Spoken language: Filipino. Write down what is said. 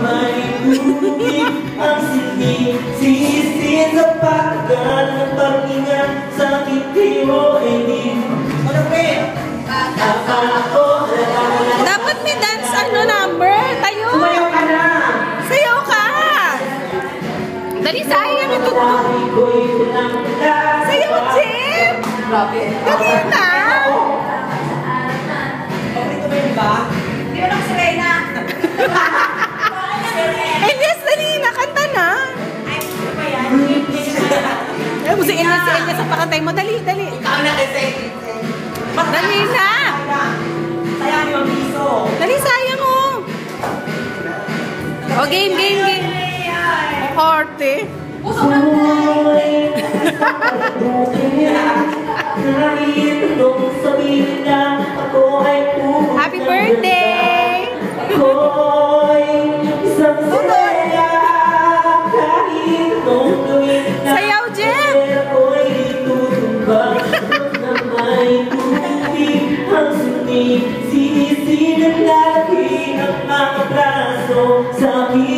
may tubig ang sinisisi sa pagkagal ng pag-ingat sa kiti mo ay di. Dapat may dance number. Tayo. Sumayaw ka na. Sayaw ka. Dali, sayang ito. Sayaw, Jim. Dali na. Hindi mo lang si Reyna. Elias, dali na. Kanta na. Ay, ano ba yan? Si Elias ang pakantay mo. Dali, dali. Ikaw na kasi. Dali na. Sayang yung piso. Dali, sayang oh. O, game, game, game. O, arte. Puso ka na. Happy birthday! Sayaw, Jem! Sisi ng lalaki ang mga braso sa akin.